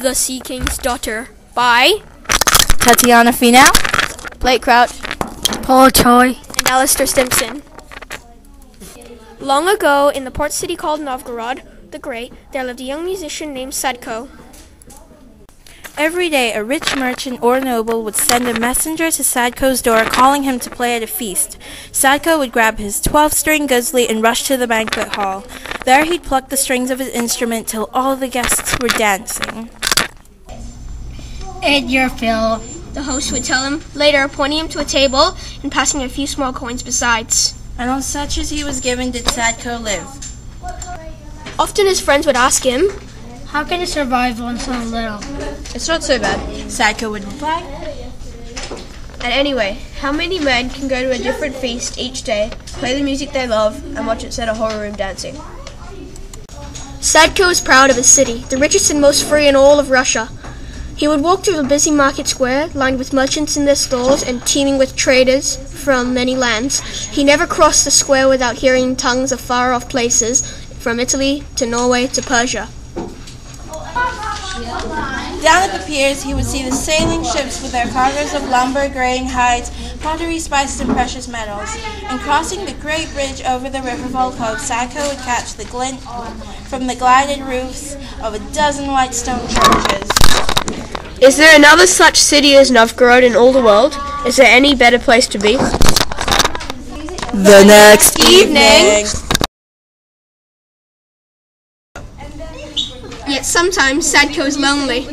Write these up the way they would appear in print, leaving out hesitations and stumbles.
The Sea King's Daughter by Tatana Blake Crouch Paul Choi and Alastair Stimson. Long ago, in the port city called Novgorod the Great, there lived a young musician named Sadko. Every day, a rich merchant or noble would send a messenger to Sadko's door calling him to play at a feast. Sadko would grab his 12-string guzli and rush to the banquet hall. There he'd pluck the strings of his instrument till all the guests were dancing. Eat your fill, The host would tell him, later pointing him to a table and passing a few small coins besides. And on such as he was given did Sadko live. Often his friends would ask him, how can you survive on so little? "It's not so bad." Sadko would reply, And anyway, how many men can go to a different feast each day, play the music they love, and watch it set a whole room dancing? Sadko was proud of his city, the richest and most free in all of Russia. He would walk through the busy market square, lined with merchants in their stalls and teeming with traders from many lands. He never crossed the square without hearing tongues of far-off places, from Italy to Norway to Persia. Down at the piers, he would see the sailing ships with their cargoes of lumber, grain, hides, pottery, spices, and precious metals. And crossing the great bridge over the river Volkhov, Sadko would catch the glint from the gilded roofs of a dozen white stone churches. Is there another such city as Novgorod in all the world? Is there any better place to be? The next evening. Yet sometimes Sadko is lonely.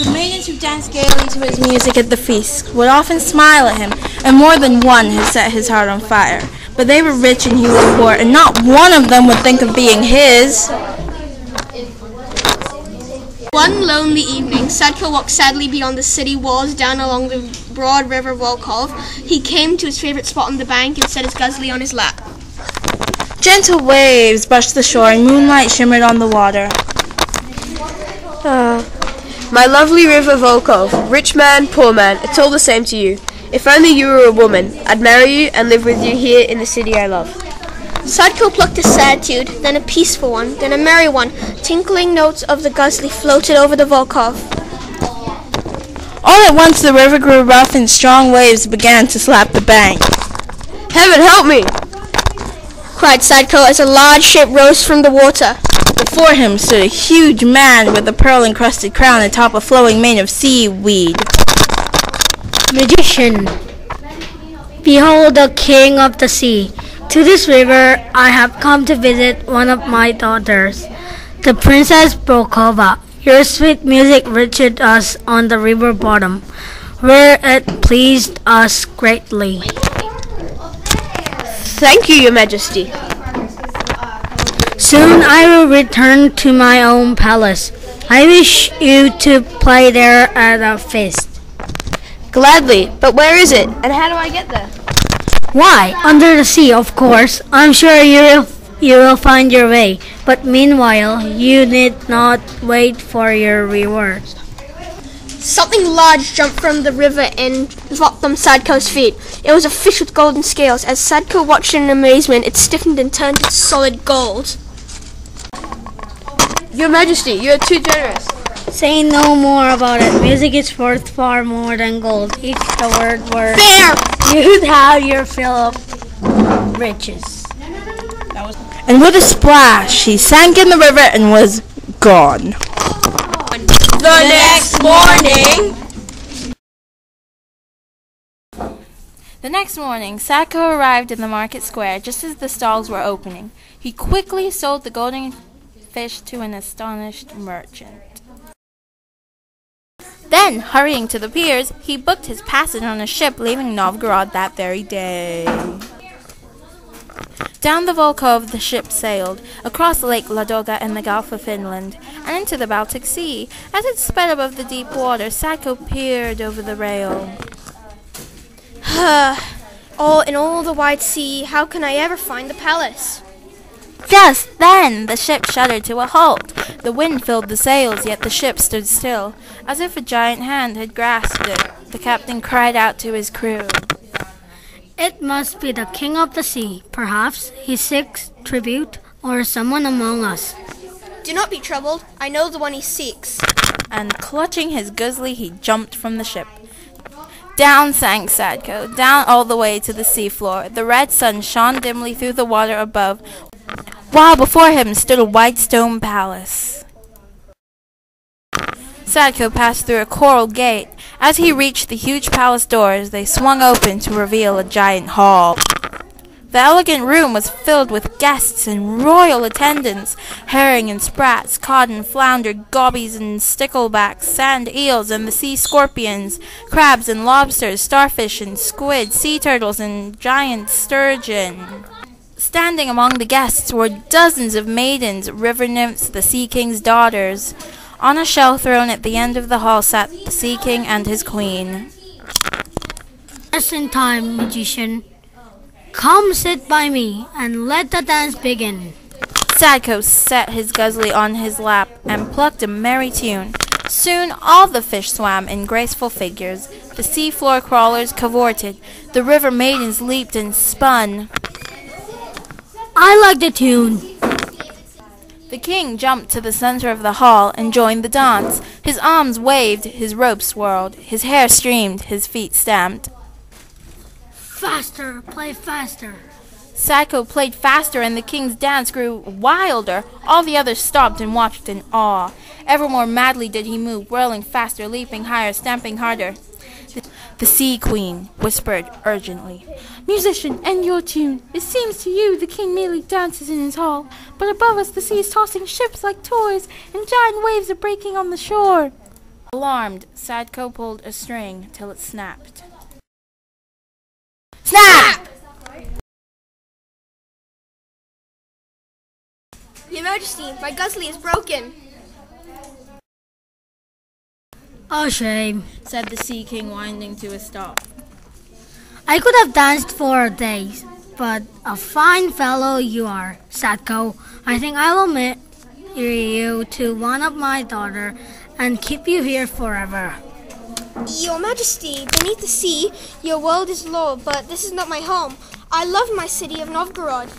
The maidens who danced gaily to his music at the feast would often smile at him, and more than one had set his heart on fire. But they were rich and he was poor, and not one of them would think of being his. One lonely evening, Sadko walked sadly beyond the city walls down along the broad river Volkhov. He came to his favorite spot on the bank and set his guzli on his lap. Gentle waves brushed the shore, and moonlight shimmered on the water. My lovely river Volkhov, rich man, poor man, it's all the same to you. If only you were a woman, I'd marry you and live with you here in the city I love. Sadko plucked a sad tude, then a peaceful one, then a merry one. Tinkling notes of the guzli floated over the Volkhov. All at once the river grew rough and strong waves began to slap the bank. "Heaven help me!" cried Sadko as a large ship rose from the water. Before him stood a huge man with a pearl-encrusted crown atop a flowing mane of seaweed. Magician, behold the king of the sea. To this river I have come to visit one of my daughters, the Princess Volkhova. Your sweet music reached us on the river bottom, where it pleased us greatly. "Thank you, your majesty." Soon I will return to my own palace. I wish you to play there at a feast. "Gladly, but where is it, and how do I get there?" Why, under the sea, of course. I'm sure you will find your way. But meanwhile, you need not wait for your reward. Something large jumped from the river and dropped on Sadko's feet. It was a fish with golden scales. As Sadko watched in amazement, it stiffened and turned to solid gold. "Your Majesty, you are too generous." Say no more about it. Music is worth far more than gold. If the word were "There!" you'd have your fill of riches. And with a splash, he sank in the river and was gone. The next morning. The next morning, Sadko arrived in the market square just as the stalls were opening. He quickly sold the golden fish to an astonished merchant. Then, hurrying to the piers, he booked his passage on a ship leaving Novgorod that very day. Down the Volkhov the ship sailed, across Lake Ladoga and the Gulf of Finland, and into the Baltic Sea. As it sped above the deep water, Sadko peered over the rail. In all the wide sea, how can I ever find the palace?" Just then, the ship shuddered to a halt. The wind filled the sails, yet the ship stood still, as if a giant hand had grasped it. The captain cried out to his crew. It must be the king of the sea. Perhaps he seeks tribute or someone among us. Do not be troubled. I know the one he seeks. And clutching his guzli, he jumped from the ship. Down sank Sadko, down all the way to the seafloor. The red sun shone dimly through the water above, while before him stood a white stone palace. Sadko passed through a coral gate. As he reached the huge palace doors, they swung open to reveal a giant hall. The elegant room was filled with guests and royal attendants, herring and sprats, cod and flounder, gobbies and sticklebacks, sand eels and the sea scorpions, crabs and lobsters, starfish and squid, sea turtles and giant sturgeon. Standing among the guests were dozens of maidens, river nymphs, the Sea King's daughters. On a shell throne at the end of the hall sat the Sea King and his queen. Just in time, magician. Come sit by me, and let the dance begin. Sadko set his guzli on his lap and plucked a merry tune. Soon all the fish swam in graceful figures. The seafloor crawlers cavorted. The river maidens leaped and spun. I like the tune. The king jumped to the center of the hall and joined the dance. His arms waved, his robe swirled, his hair streamed, his feet stamped. Faster, play faster. Sadko played faster and the king's dance grew wilder. All the others stopped and watched in awe. Ever more madly did he move, whirling faster, leaping higher, stamping harder. The sea queen whispered urgently, "Musician, end your tune. It seems to you the king merely dances in his hall, but above us the sea is tossing ships like toys, and giant waves are breaking on the shore." Alarmed, Sadko pulled a string till it snapped. Snap! Your Majesty, my guzli is broken. A shame. Said the Sea King, winding to a stop. I could have danced for days, but a fine fellow you are, Sadko. I think I will marry you to one of my daughter and keep you here forever. Your Majesty, beneath the sea, your world is low, but this is not my home. I love my city of Novgorod.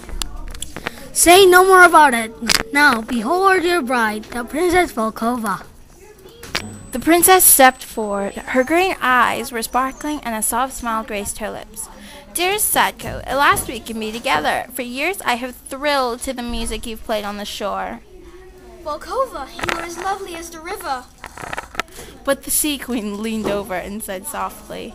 Say no more about it. Now, behold your bride, the Princess Volkova. The princess stepped forward. Her green eyes were sparkling and a soft smile graced her lips. Dearest Sadko, at last we can be together. For years I have thrilled to the music you've played on the shore. Volkova, you are as lovely as the river. But the sea queen leaned over and said softly,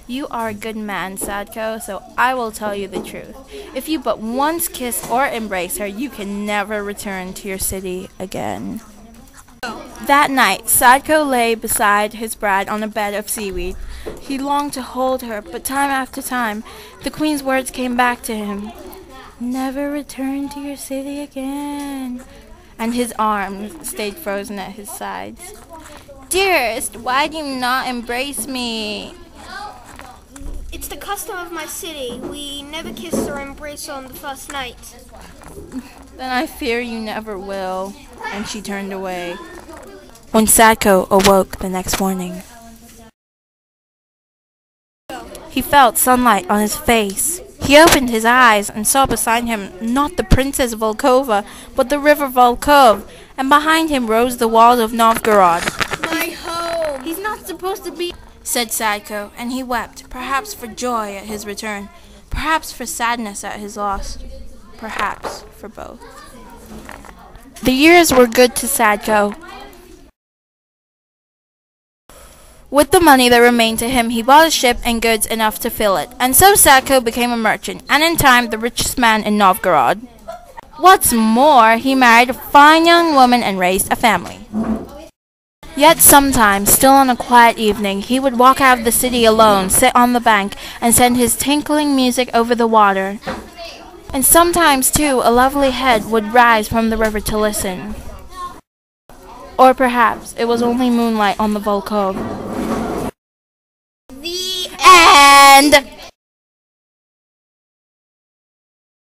"You are a good man, Sadko, so I will tell you the truth. If you but once kiss or embrace her, you can never return to your city again." That night, Sadko lay beside his bride on a bed of seaweed. He longed to hold her, but time after time, the queen's words came back to him. "Never return to your city again." And his arms stayed frozen at his sides. "Dearest, why do you not embrace me?" It's the custom of my city. We never kiss or embrace on the first night. "Then I fear you never will." And she turned away. When Sadko awoke the next morning, he felt sunlight on his face. He opened his eyes and saw beside him not the Princess Volkova, but the river Volkhov, and behind him rose the walls of Novgorod. My home! "He's not supposed to be," said Sadko, and he wept, perhaps for joy at his return, perhaps for sadness at his loss, perhaps for both. The years were good to Sadko. With the money that remained to him, he bought a ship and goods enough to fill it, and so Sadko became a merchant, and in time the richest man in Novgorod. What's more, he married a fine young woman and raised a family. Yet sometimes, still on a quiet evening, he would walk out of the city alone, sit on the bank, and send his tinkling music over the water. And sometimes, too, a lovely head would rise from the river to listen. Or perhaps it was only moonlight on the Volkhov. The And